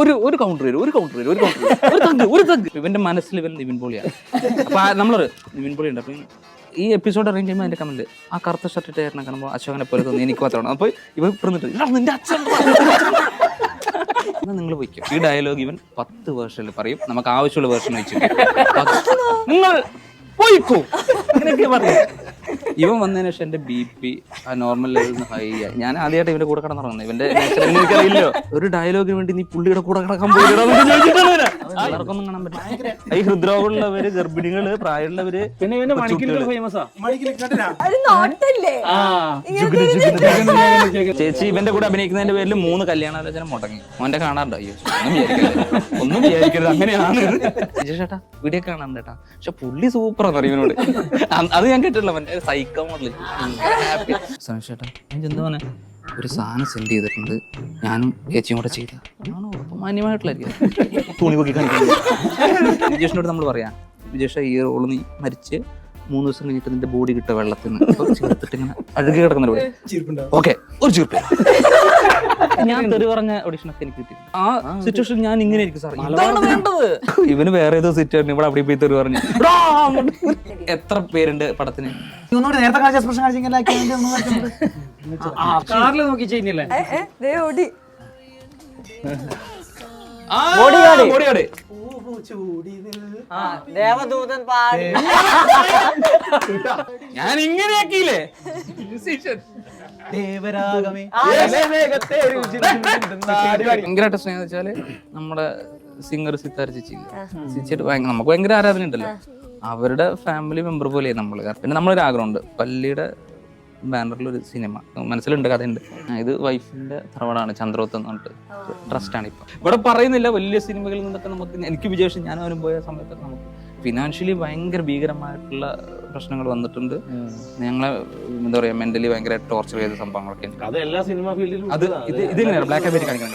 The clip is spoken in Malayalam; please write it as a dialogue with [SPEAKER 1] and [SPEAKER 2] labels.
[SPEAKER 1] ഒരു കൗണ്ടർ വരും, ഒരു കൗണ്ടർ വരും, ഒരു തഗ്. ഇവന്റെ മനസ്സിൽ ഇവൻ നിവിൻ പോളിയാണ്. അപ്പൊ നമ്മളൊരു നിവിൻ പോളി ഉണ്ട്. അപ്പൊ ഈ എപ്പിസോഡ് അറേഞ്ച് ചെയ്യുമ്പോൾ അതിന്റെ കമന്റ് ആ കറുത്ത ഷർട്ട് ഇട്ട് ചേർന്ന കാണുമ്പോൾ അശോകനെ പോലെ തോന്നി എനിക്ക് മാത്രമാണ്. അപ്പൊ ഇവ പറഞ്ഞിട്ട് നിന്റെ അച്ഛൻ നിങ്ങൾ പോയിക്കോ. ഈ ഡയലോഗ് ഇവൻ 10 വേർഷനിൽ പറയും. നമുക്ക് ആവശ്യമുള്ള വേർഷൻ വെച്ചു നിങ്ങൾ പോയിക്കോ അങ്ങനെയൊക്കെ പറയും. ഇവൻ വന്നതിന് ശേഷം എന്റെ BP ആ നോർമൽ ലെവലിൽ നിന്ന് ഹൈ ആയി. ഞാൻ ആദ്യമായിട്ട് ഇവന്റെ കൂടെ കിടന്നിറങ്ങുന്നത്. ഇവന്റെ എനിക്കറിയില്ലോ. ഒരു ഡയലോഗിന് വേണ്ടി നീ പുള്ളിയുടെ കൂടെ കിടക്കാൻ പോയിക്കൊന്നും കാണാൻ പറ്റില്ല. ഈ ഹൃദ്രോഗമുള്ളവര്, ഗർഭിണികള്, പ്രായമുള്ളവര്, പിന്നെ ഇവന്റെ ചേച്ചി ഇവന്റെ കൂടെ അഭിനയിക്കുന്നതിന്റെ പേരിൽ 3 കല്യാണാലോചന മുടങ്ങി. മോന്റെ കാണാറുണ്ടോ? അയ്യോ ഒന്നും വിചാരിക്കരുത്, അങ്ങനെയാണ്. ചേട്ടാ വീഡിയോ കാണാറുണ്ട് ചേട്ടാ, പക്ഷെ പുള്ളി സൂപ്പറാന്ന് പറയും ഇവനോട്. അത് ഞാൻ കേട്ടിട്ടില്ല. സൈക്കോ മോഡൽ ചേട്ടാ ഞാൻ ചെന്ന് ഒരു സാധനം സെൻഡ് ചെയ്തിട്ടുണ്ട്, ഞാനും ചേച്ചിയും കൂടെ ചെയ്ത മാന്യമായിട്ടുള്ളായിരിക്കും. തുണി പൊക്കി കാണിക്കുന്നത്. വിജേഷിനോട് നമ്മൾ പറയാം, വിജേഷ ഈ റോള് നീ മരിച്ച് 3 ദിവസം കഴിഞ്ഞിട്ട് നിന്റെ ബോഡി കിട്ടുക വെള്ളത്തിൽ നിന്ന് ചേർത്തിട്ട് ഇങ്ങനെ അഴുകി കിടക്കുന്ന ഓക്കെ ഒരു ചീർപ്പ്. ഞാൻ തെറി പറഞ്ഞ ഓഡിഷനൊക്കെ എനിക്ക് കിട്ടി. ആ സിറ്റുവേഷൻ ഞാൻ ഇങ്ങനെ ആയിരിക്കും സാർ, ഇതാണ് വേണ്ടത്. ഇവന് വേറെ ഏതോ സിറ്റുവേഷൻ ഇവിടെ അവിടെ പോയി തെറി പറഞ്ഞു. എത്ര പേരുണ്ട് പടത്തിന്?
[SPEAKER 2] ദേവദൂതൻ പാടി
[SPEAKER 1] ഞാൻ ഇങ്ങനെയാക്കിയില്ലേ ഭയങ്കരമായിട്ട് സ്നേഹം വെച്ചാല് നമ്മുടെ സിംഗർ സിത്താര ചേച്ചിയായിട്ട് നമുക്ക് ഭയങ്കര ആരാധന ഉണ്ടല്ലോ. അവരുടെ ഫാമിലി മെമ്പർ പോലെ നമ്മള്. പിന്നെ നമ്മളൊരു ആഗ്രഹമുണ്ട്, പള്ളിയുടെ ബാനറിൽ ഒരു സിനിമ മനസ്സിലുണ്ട്, കഥയുണ്ട്. ഇത് വൈഫിന്റെ തറവാടാണ്, ചന്ദ്രോത്ത് എന്ന് പറഞ്ഞിട്ട് ട്രസ്റ്റാണ്. ഇപ്പൊ ഇവിടെ പറയുന്നില്ല, വലിയ സിനിമകളിൽ നിന്നൊക്കെ നമുക്ക് എനിക്ക് വിജയിച്ചു ഞാൻ അവനും പോയ സമയത്തൊക്കെ നമുക്ക് ഫിനാൻഷ്യലി ഭയങ്കര ഭീകരമായിട്ടുള്ള പ്രശ്നങ്ങൾ വന്നിട്ടുണ്ട്. ഞങ്ങളെ എന്താ പറയാ മെന്റലി ഭയങ്കര ടോർച്ചർ ചെയ്ത സംഭവങ്ങളൊക്കെ.
[SPEAKER 3] അത് എല്ലാ സിനിമ ഫീൽഡിലും
[SPEAKER 1] അത് ഇത് തന്നെയാണ് ബ്ലാക്ക് ആൻഡ് വൈറ്റ് കാണിക്കാൻ